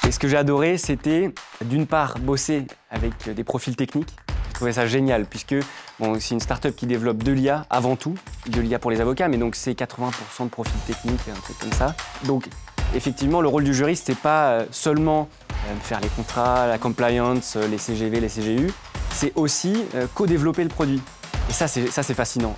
Et ce que j'ai adoré, c'était d'une part bosser avec des profils techniques. Je trouvais ça génial puisque bon, c'est une start-up qui développe de l'IA avant tout, de l'IA pour les avocats, mais donc c'est 80% de profils techniques, un truc comme ça. Donc effectivement, le rôle du juriste, c'est pas seulement faire les contrats, la compliance, les CGV, les CGU, c'est aussi co-développer le produit. Et ça, c'est fascinant.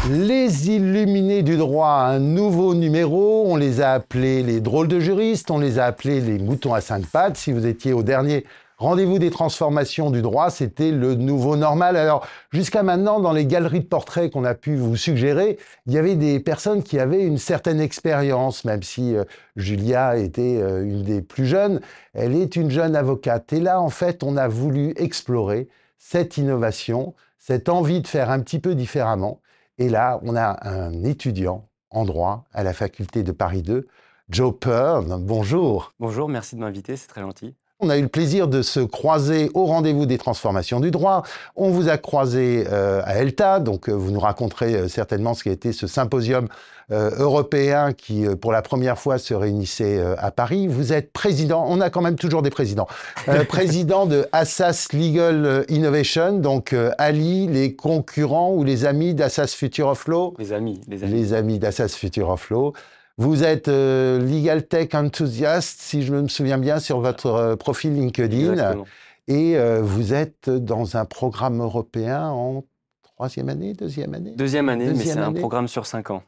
Les illuminés du droit, un nouveau numéro, on les a appelés les drôles de juristes, on les a appelés les moutons à 5 pattes. Si vous étiez au dernier rendez-vous des transformations du droit, c'était le nouveau normal. Alors, jusqu'à maintenant, dans les galeries de portraits qu'on a pu vous suggérer, il y avait des personnes qui avaient une certaine expérience, même si Julia était une des plus jeunes. Elle est une jeune avocate. Et là, en fait, on a voulu explorer cette innovation, cette envie de faire un petit peu différemment. Et là, on a un étudiant en droit à la faculté de Paris 2, Joe Pearl. Bonjour. Bonjour, merci de m'inviter, c'est très gentil. On a eu le plaisir de se croiser au rendez-vous des transformations du droit. On vous a croisé à ELTA, donc vous nous raconterez certainement ce qui a été ce symposium européen qui, pour la première fois, se réunissait à Paris. Vous êtes président, on a quand même toujours des présidents, président de Assas Legal Innovation, donc Ali, les concurrents ou les amis d'Assas Future of Law. Les amis. Les amis d'Assas Future of Law. Vous êtes Legal Tech Enthusiast, si je me souviens bien, sur votre profil LinkedIn. Exactement. Et vous êtes dans un programme européen en troisième année, deuxième année? Deuxième année, mais c'est un programme sur 5 ans.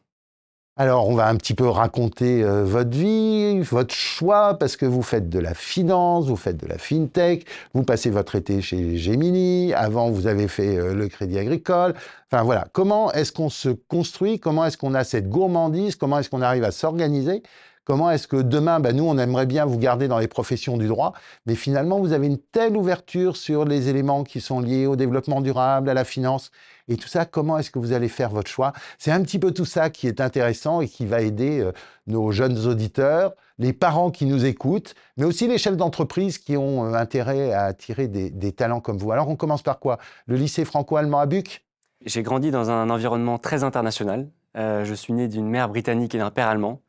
Alors, on va un petit peu raconter votre vie, votre choix, parce que vous faites de la finance, vous faites de la fintech, vous passez votre été chez Gemini, avant vous avez fait le Crédit Agricole. Enfin voilà, comment est-ce qu'on se construit, comment est-ce qu'on a cette gourmandise, comment est-ce qu'on arrive à s'organiser, comment est-ce que demain, nous on aimerait bien vous garder dans les professions du droit, mais finalement vous avez une telle ouverture sur les éléments qui sont liés au développement durable, à la finance, et tout ça, comment est-ce que vous allez faire votre choix? C'est un petit peu tout ça qui est intéressant et qui va aider nos jeunes auditeurs, les parents qui nous écoutent, mais aussi les chefs d'entreprise qui ont intérêt à attirer des talents comme vous. Alors on commence par quoi? Le lycée franco-allemand à Buc? J'ai grandi dans un environnement très international. Je suis né d'une mère britannique et d'un père allemand.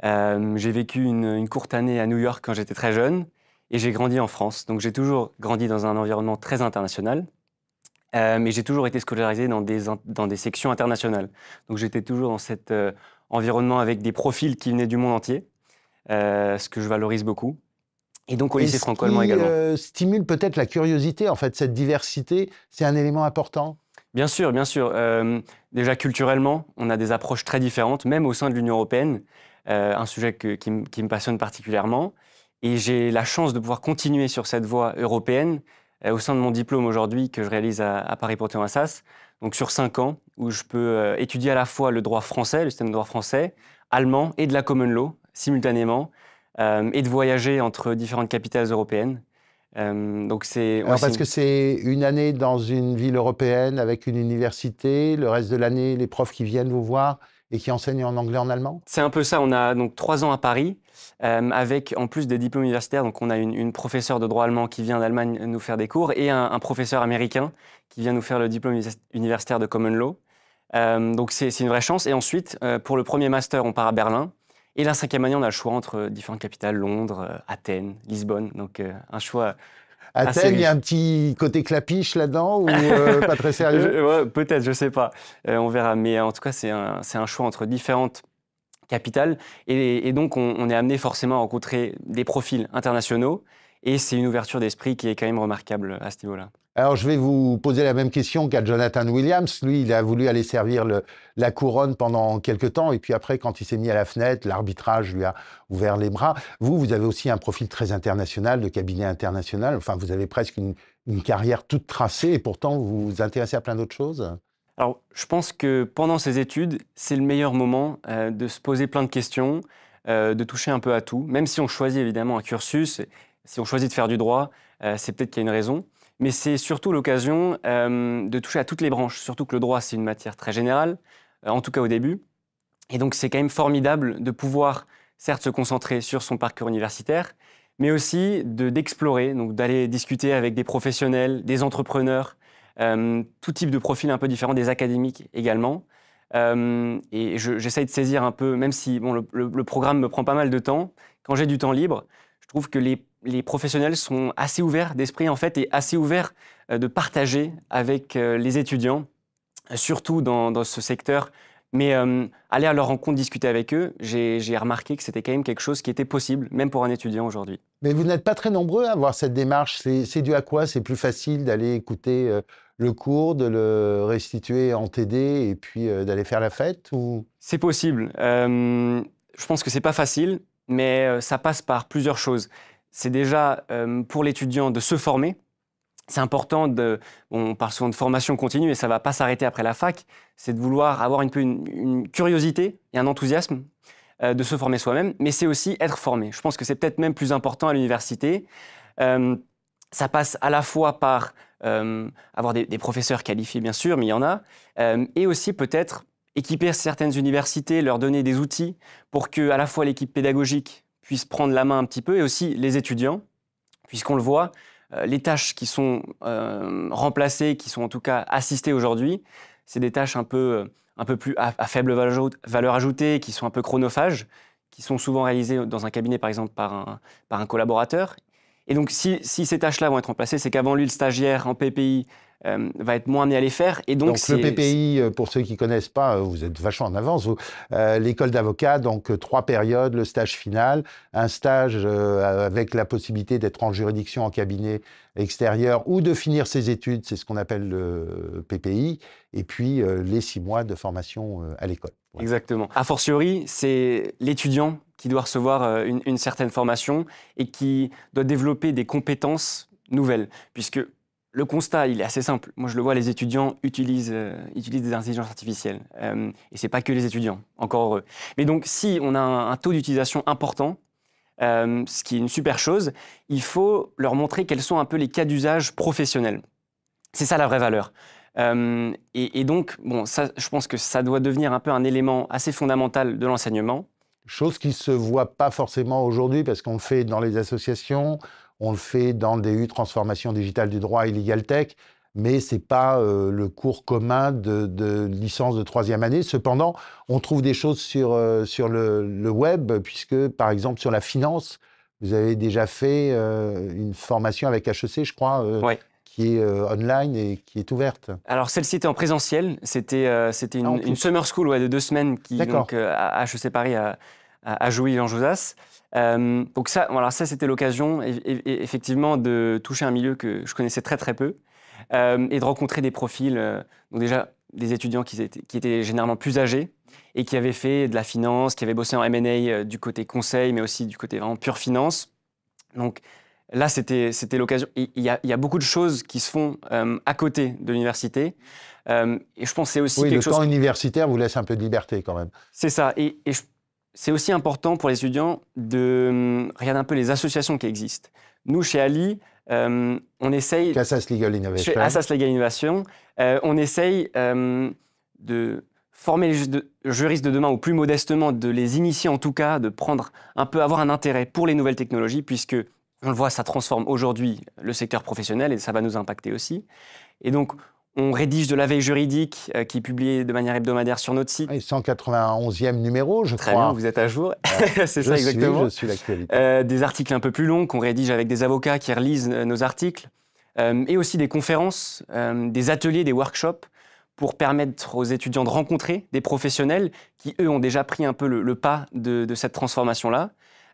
J'ai vécu une courte année à New York quand j'étais très jeune et j'ai grandi en France. Donc j'ai toujours grandi dans un environnement très international. Mais j'ai toujours été scolarisé dans des sections internationales. Donc j'étais toujours dans cet environnement avec des profils qui venaient du monde entier, ce que je valorise beaucoup. Et donc au lycée franco-allemand également. Stimule peut-être la curiosité, en fait, cette diversité, c'est un élément important. Bien sûr, bien sûr. Déjà culturellement, on a des approches très différentes, même au sein de l'Union européenne, un sujet qui me passionne particulièrement. Et j'ai la chance de pouvoir continuer sur cette voie européenne au sein de mon diplôme aujourd'hui que je réalise à Paris Panthéon Assas, donc sur 5 ans, où je peux étudier à la fois le droit français, le système de droit français, allemand et de la common law simultanément, et de voyager entre différentes capitales européennes. Donc c'est parce que c'est une année dans une ville européenne avec une université, le reste de l'année, les profs qui viennent vous voir et qui enseignent en anglais, en allemand? C'est un peu ça. On a donc 3 ans à Paris, avec en plus des diplômes universitaires. Donc on a une professeure de droit allemand qui vient d'Allemagne nous faire des cours et un professeur américain qui vient nous faire le diplôme universitaire de common law. Donc c'est une vraie chance. Et ensuite, pour le premier master, on part à Berlin. Et la 5e année, on a le choix entre différentes capitales, Londres, Athènes, Lisbonne. Donc un choix Athènes, il y a un petit côté clapiche là-dedans ou pas très sérieux? Ouais, peut-être, je ne sais pas. On verra. Mais en tout cas, c'est un choix entre différentes capitales. Et donc, on est amené forcément à rencontrer des profils internationaux. Et c'est une ouverture d'esprit qui est quand même remarquable à ce niveau-là. Alors, je vais vous poser la même question qu'à Jonathan Williams. Lui, il a voulu aller servir la couronne pendant quelques temps. Et puis après, quand il s'est mis à la fenêtre, l'arbitrage lui a ouvert les bras. Vous avez aussi un profil très international, de cabinet international. Enfin, vous avez presque une carrière toute tracée. Et pourtant, vous vous intéressez à plein d'autres choses. Alors, je pense que pendant ces études, c'est le meilleur moment de se poser plein de questions, de toucher un peu à tout. Même si on choisit évidemment un cursus, si on choisit de faire du droit, c'est peut-être qu'il y a une raison. Mais c'est surtout l'occasion de toucher à toutes les branches, surtout que le droit, c'est une matière très générale, en tout cas au début. Et donc, c'est quand même formidable de pouvoir, certes, se concentrer sur son parcours universitaire, mais aussi d'explorer, donc d'aller discuter avec des professionnels, des entrepreneurs, tout type de profil un peu différent, des académiques également. Et j'essaye de saisir un peu, même si bon, le programme me prend pas mal de temps, quand j'ai du temps libre, je trouve que les professionnels sont assez ouverts d'esprit en fait et assez ouverts de partager avec les étudiants, surtout dans ce secteur. Mais aller à leur rencontre, discuter avec eux, j'ai remarqué que c'était quand même quelque chose qui était possible, même pour un étudiant aujourd'hui. Mais vous n'êtes pas très nombreux à avoir cette démarche. C'est dû à quoi? C'est plus facile d'aller écouter le cours, de le restituer en TD et puis d'aller faire la fête ou... C'est possible. Je pense que c'est pas facile, mais ça passe par plusieurs choses. C'est déjà pour l'étudiant de se former. C'est important on parle souvent de formation continue et ça ne va pas s'arrêter après la fac. C'est de vouloir avoir un peu une curiosité et un enthousiasme de se former soi-même, mais c'est aussi être formé. Je pense que c'est peut-être même plus important à l'université. Ça passe à la fois par avoir des professeurs qualifiés, bien sûr, mais il y en a, et aussi peut-être équiper certaines universités, leur donner des outils pour que à la fois l'équipe pédagogique puisse prendre la main un petit peu et aussi les étudiants, puisqu'on le voit, les tâches qui sont remplacées, qui sont en tout cas assistées aujourd'hui, c'est des tâches un peu plus à faible valeur ajoutée, qui sont un peu chronophages, qui sont souvent réalisées dans un cabinet, par exemple, par un collaborateur. Et donc, si ces tâches-là vont être remplacées, c'est qu'avant lui, le stagiaire en PPI va être moins amené à les faire. Et donc le PPI, pour ceux qui ne connaissent pas, vous êtes vachement en avance, l'école d'avocat, donc 3 périodes, le stage final, un stage avec la possibilité d'être en juridiction en cabinet extérieur ou de finir ses études, c'est ce qu'on appelle le PPI, et puis les 6 mois de formation à l'école. Voilà. Exactement. A fortiori, c'est l'étudiant qui doit recevoir une certaine formation et qui doit développer des compétences nouvelles, puisque le constat, il est assez simple. Moi, je le vois, les étudiants utilisent des intelligences artificielles. Et ce n'est pas que les étudiants, encore heureux. Mais donc, si on a un taux d'utilisation important, ce qui est une super chose, il faut leur montrer quels sont un peu les cas d'usage professionnels. C'est ça la vraie valeur. Et donc, bon, ça, je pense que ça doit devenir un peu un élément assez fondamental de l'enseignement. Chose qui ne se voit pas forcément aujourd'hui parce qu'on le fait dans les associations, on le fait dans le DU Transformation digitale du droit et Legal Tech, mais ce n'est pas le cours commun de licence de 3e année. Cependant, on trouve des choses sur le web, puisque par exemple sur la finance, vous avez déjà fait une formation avec HEC, je crois, Ouais. qui est online et qui est ouverte. Alors celle-ci était en présentiel, c'était une summer school de 2 semaines qui donc à HEC Paris à Jouy-en-Josas. Donc ça c'était l'occasion effectivement de toucher un milieu que je connaissais très très peu et de rencontrer des profils, donc déjà des étudiants qui étaient généralement plus âgés et qui avaient fait de la finance, qui avaient bossé en M&A du côté conseil, mais aussi du côté vraiment pure finance. Donc là, c'était l'occasion. Il y a beaucoup de choses qui se font à côté de l'université. Et je pense que c'est aussi quelque chose... le temps universitaire vous laisse un peu de liberté quand même. C'est ça. Et c'est aussi important pour les étudiants de regarder un peu les associations qui existent. Nous, chez Ali, on essaye... Assas Legal Innovation. Chez Assas Legal Innovation, on essaye de former les juristes de demain, ou plus modestement, de les initier en tout cas, de prendre un peu, avoir un intérêt pour les nouvelles technologies, puisque on le voit, ça transforme aujourd'hui le secteur professionnel et ça va nous impacter aussi. Et donc, on rédige de la veille juridique qui est publiée de manière hebdomadaire sur notre site. 191e numéro, je crois. Très bien, vous êtes à jour. C'est ça, exactement. Je suis l'actualité. Des articles un peu plus longs qu'on rédige avec des avocats qui relisent nos articles. Et aussi des conférences, des ateliers, des workshops pour permettre aux étudiants de rencontrer des professionnels qui, eux, ont déjà pris un peu le pas de cette transformation-là.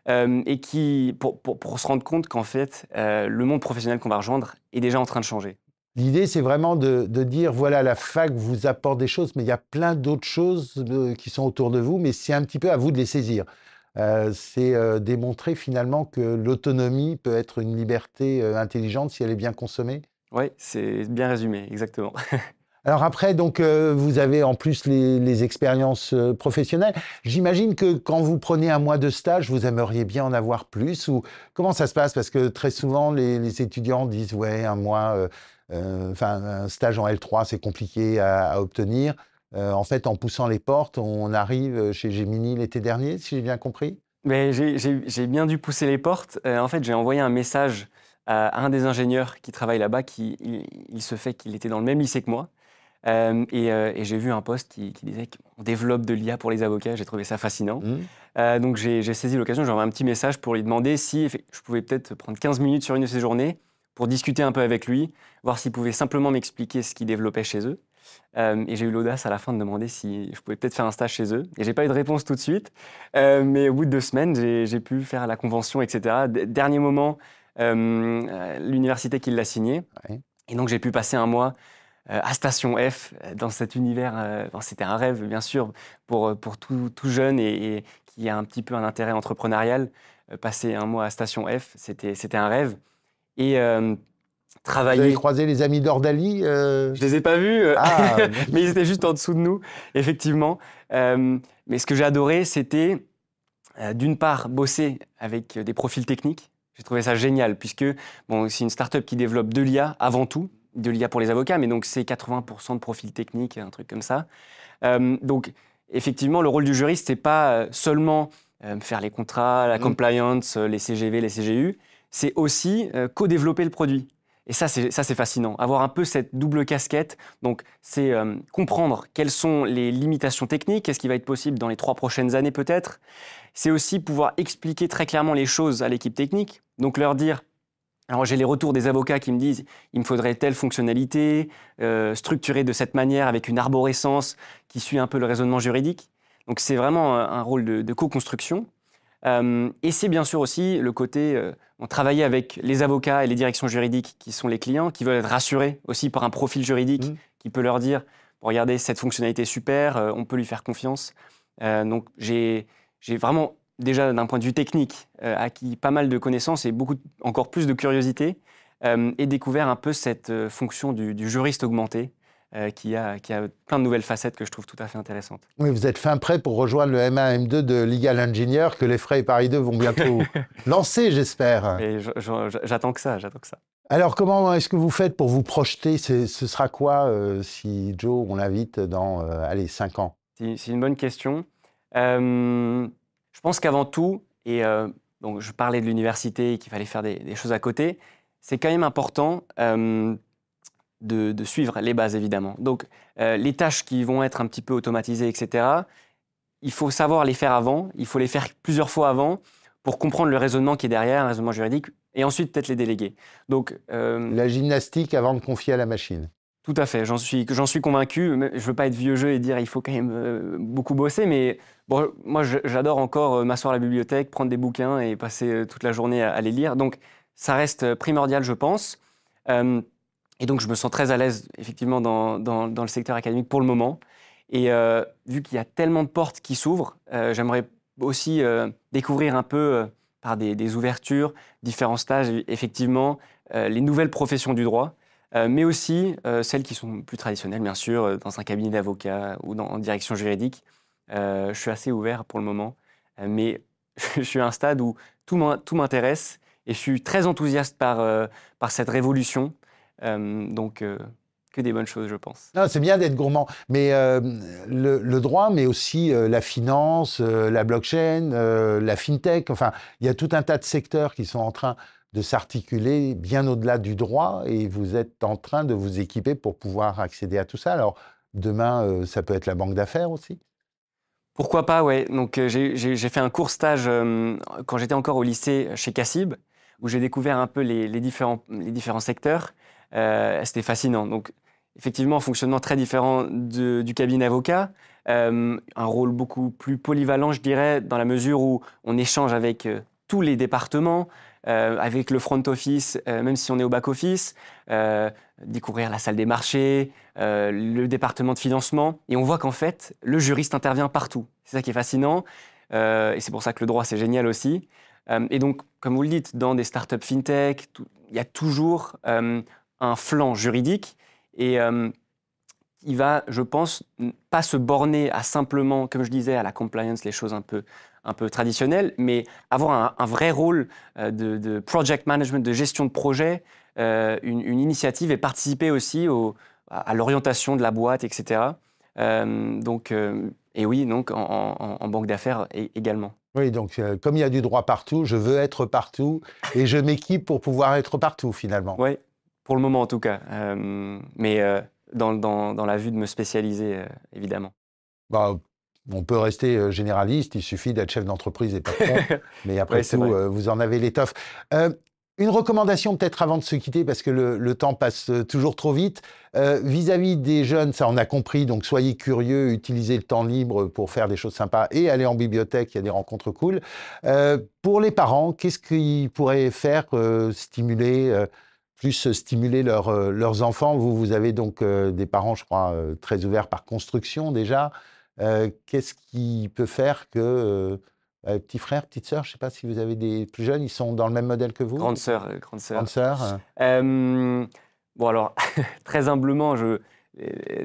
Et qui, pour se rendre compte qu'en fait, le monde professionnel qu'on va rejoindre est déjà en train de changer. L'idée, c'est vraiment de dire, voilà, la fac vous apporte des choses, mais il y a plein d'autres choses qui sont autour de vous, mais c'est un petit peu à vous de les saisir. C'est démontrer finalement que l'autonomie peut être une liberté intelligente si elle est bien consommée. Oui, c'est bien résumé, exactement. Alors après, donc, vous avez en plus les expériences professionnelles. J'imagine que quand vous prenez un mois de stage, vous aimeriez bien en avoir plus, ou comment ça se passe? Parce que très souvent, les étudiants disent, ouais, un mois, un stage en L3, c'est compliqué à obtenir. En fait, en poussant les portes, on arrive chez Gemini l'été dernier, si j'ai bien compris. Mais j'ai bien dû pousser les portes. En fait, j'ai envoyé un message à un des ingénieurs qui travaille là-bas, il se fait qu'il était dans le même lycée que moi. Et j'ai vu un post qui disait qu'on développe de l'IA pour les avocats. J'ai trouvé ça fascinant. Donc j'ai saisi l'occasion, j'ai envoyé un petit message pour lui demander si je pouvais peut-être prendre 15 minutes sur une de ses journées pour discuter un peu avec lui, voir s'il pouvait simplement m'expliquer ce qu'il développait chez eux. Et j'ai eu l'audace à la fin de demander si je pouvais peut-être faire un stage chez eux. Et j'ai pas eu de réponse tout de suite. Mais au bout de 2 semaines, j'ai pu faire la convention, etc. Dernier moment, l'université qui l'a signé. Ouais. Et donc j'ai pu passer un mois à Station F, dans cet univers. C'était un rêve, bien sûr, pour tout jeune et qui a un petit peu un intérêt entrepreneurial. Passer un mois à Station F, c'était un rêve. Et Vous avez travailler. croisé les amis d'Ordali Je les ai pas vus, Ah, mais ils étaient juste en dessous de nous, effectivement. Mais ce que j'ai adoré, c'était d'une part bosser avec des profils techniques. J'ai trouvé ça génial, puisque bon, c'est une start-up qui développe de l'IA avant tout, de l'IA pour les avocats, mais donc c'est 80% de profils techniques, un truc comme ça. Donc effectivement, le rôle du juriste, c'est pas seulement faire les contrats, la compliance, les CGV, les CGU, c'est aussi co-développer le produit. Et ça, c'est fascinant. Avoir un peu cette double casquette, donc c'est comprendre quelles sont les limitations techniques, qu'est-ce qui va être possible dans les 3 prochaines années peut-être. C'est aussi pouvoir expliquer très clairement les choses à l'équipe technique, donc leur dire. Alors j'ai les retours des avocats qui me disent il me faudrait telle fonctionnalité, structurée de cette manière avec une arborescence qui suit un peu le raisonnement juridique. Donc c'est vraiment un rôle de co-construction. Et c'est bien sûr aussi le côté, on travaille avec les avocats et les directions juridiques qui sont les clients, qui veulent être rassurés aussi par un profil juridique qui peut leur dire bon, regardez, cette fonctionnalité est super, on peut lui faire confiance. Donc j'ai vraiment déjà d'un point de vue technique acquis pas mal de connaissances et encore plus de curiosité et découvert un peu cette fonction du juriste augmenté qui a plein de nouvelles facettes que je trouve tout à fait intéressantes. oui, vous êtes fin prêt pour rejoindre le M1, M2 de Legal Engineer que les frais et Paris 2 vont bientôt lancer, j'espère. Et j'attends que ça, j'attends que ça. Alors, comment est-ce que vous faites pour vous projeter? Ce sera quoi si Joe, on l'invite dans, allez, 5 ans? C'est une bonne question. Je pense qu'avant tout, et donc je parlais de l'université et qu'il fallait faire des choses à côté, c'est quand même important de suivre les bases, évidemment. Donc, les tâches qui vont être un petit peu automatisées, etc., il faut savoir les faire avant, il faut les faire plusieurs fois avant pour comprendre le raisonnement qui est derrière, un raisonnement juridique, et ensuite peut-être les déléguer. Donc, La gymnastique avant de confier à la machine. tout à fait, j'en suis convaincu. Mais je veux pas être vieux jeu et dire il faut quand même beaucoup bosser, mais bon, moi j'adore encore m'asseoir à la bibliothèque, prendre des bouquins et passer toute la journée à les lire. Donc ça reste primordial, je pense. Et donc je me sens très à l'aise effectivement dans le secteur académique pour le moment. Et vu qu'il y a tellement de portes qui s'ouvrent, j'aimerais aussi découvrir un peu par des ouvertures, différents stages, effectivement, les nouvelles professions du droit. Mais aussi celles qui sont plus traditionnelles, bien sûr, dans un cabinet d'avocat ou en direction juridique. Je suis assez ouvert pour le moment, mais je suis à un stade où tout m'intéresse et je suis très enthousiaste par cette révolution. Donc, que des bonnes choses, je pense. Non, c'est bien d'être gourmand, mais le droit, mais aussi la finance, la blockchain, la fintech, enfin, il y a tout un tas de secteurs qui sont en train de s'articuler bien au-delà du droit et vous êtes en train de vous équiper pour pouvoir accéder à tout ça. Alors, demain, ça peut être la banque d'affaires aussi. Pourquoi pas, ouais. Donc, j'ai fait un court stage quand j'étais encore au lycée chez Cassib, où j'ai découvert un peu les différents secteurs. C'était fascinant. Donc, effectivement, un fonctionnement très différent du cabinet avocat. Un rôle beaucoup plus polyvalent, je dirais, dans la mesure où on échange avec tous les départements, avec le front office, même si on est au back office, découvrir la salle des marchés, le département de financement. Et on voit qu'en fait, le juriste intervient partout. C'est ça qui est fascinant. Et c'est pour ça que le droit, c'est génial aussi. Et donc, comme vous le dites, dans des startups fintech, il y a toujours un flanc juridique. Et il va, je pense, pas se borner à simplement, comme je disais, à la compliance, les choses un peu traditionnelles, mais avoir un vrai rôle de project management, de gestion de projet, une initiative et participer aussi à l'orientation de la boîte, etc. Et oui, donc en banque d'affaires également. Oui, donc comme il y a du droit partout, je veux être partout et je m'équipe pour pouvoir être partout finalement. Oui, pour le moment en tout cas. Mais dans la vue de me spécialiser, évidemment. Bah, on peut rester généraliste, il suffit d'être chef d'entreprise et patron, mais après Oui, c'est tout, vrai. vous en avez l'étoffe. Une recommandation peut-être avant de se quitter, parce que le temps passe toujours trop vite. Vis-à-vis des jeunes, ça on a compris, donc soyez curieux, utilisez le temps libre pour faire des choses sympas et allez en bibliothèque, il y a des rencontres cool. Pour les parents, qu'est-ce qu'ils pourraient faire, plus stimuler leurs enfants? Vous avez donc des parents, je crois, très ouverts par construction déjà. Qu'est-ce qui peut faire que petit frère, petite sœur, je ne sais pas si vous avez des plus jeunes, ils sont dans le même modèle que vous? Grande sœur, grande Grande sœur. sœur? Bon alors, très humblement, Vous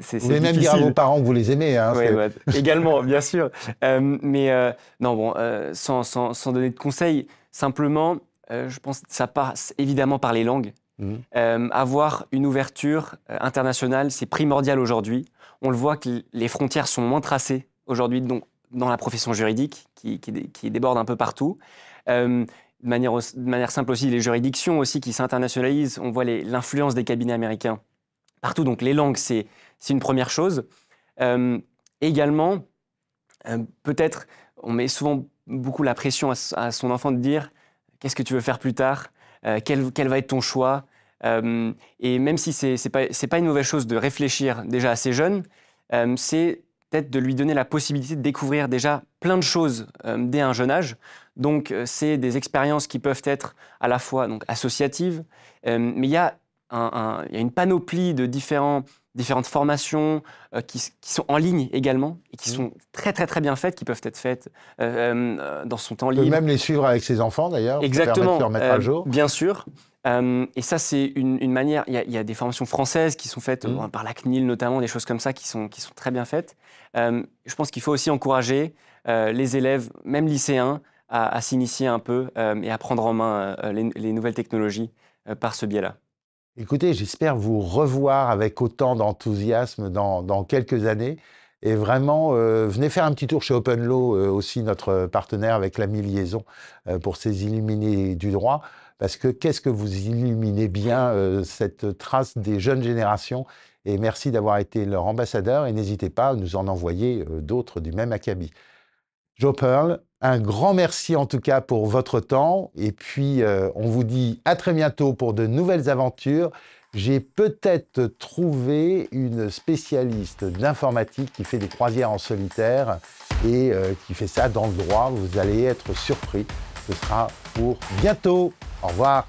c'est pouvez même dire à vos difficile. parents que vous les aimez, hein, Oui, bah, également, bien sûr. Non, bon, sans donner de conseils, simplement, je pense que ça passe évidemment par les langues. Mhm. Avoir une ouverture internationale, c'est primordial aujourd'hui. On le voit que les frontières sont moins tracées aujourd'hui dans la profession juridique, qui déborde un peu partout. De manière simple aussi, les juridictions aussi qui s'internationalisent. On voit l'influence des cabinets américains partout. Donc les langues, c'est une première chose. Également, peut-être, on met souvent beaucoup la pression à son enfant de dire qu'est-ce que tu veux faire plus tard, quel va être ton choix. Et même si c'est pas une mauvaise chose de réfléchir déjà assez jeune, c'est peut-être de lui donner la possibilité de découvrir déjà plein de choses dès un jeune âge. Donc, c'est des expériences qui peuvent être à la fois donc, associatives, mais il y a une panoplie de différentes formations qui sont en ligne également et qui sont très, très, très bien faites, qui peuvent être faites dans son temps On peut libre. même les suivre avec ses enfants d'ailleurs, ça permet Exactement, de les remettre à jour. bien sûr. Et ça, c'est une manière. Il y a des formations françaises qui sont faites par la CNIL notamment, des choses comme ça qui sont très bien faites. Je pense qu'il faut aussi encourager les élèves, même lycéens, à s'initier un peu et à prendre en main les nouvelles technologies par ce biais-là. Écoutez, j'espère vous revoir avec autant d'enthousiasme dans quelques années. Et vraiment, venez faire un petit tour chez OpenLaw, aussi notre partenaire avec l'AMI Liaison, pour ces illuminés du droit. Parce que qu'est-ce que vous illuminez bien cette trace des jeunes générations. Et merci d'avoir été leur ambassadeur. Et n'hésitez pas à nous en envoyer d'autres du même acabit. Joe Pearl, un grand merci en tout cas pour votre temps. Et puis, on vous dit à très bientôt pour de nouvelles aventures. J'ai peut-être trouvé une spécialiste d'informatique qui fait des croisières en solitaire et qui fait ça dans le droit. Vous allez être surpris. Ce sera pour bientôt. Au revoir.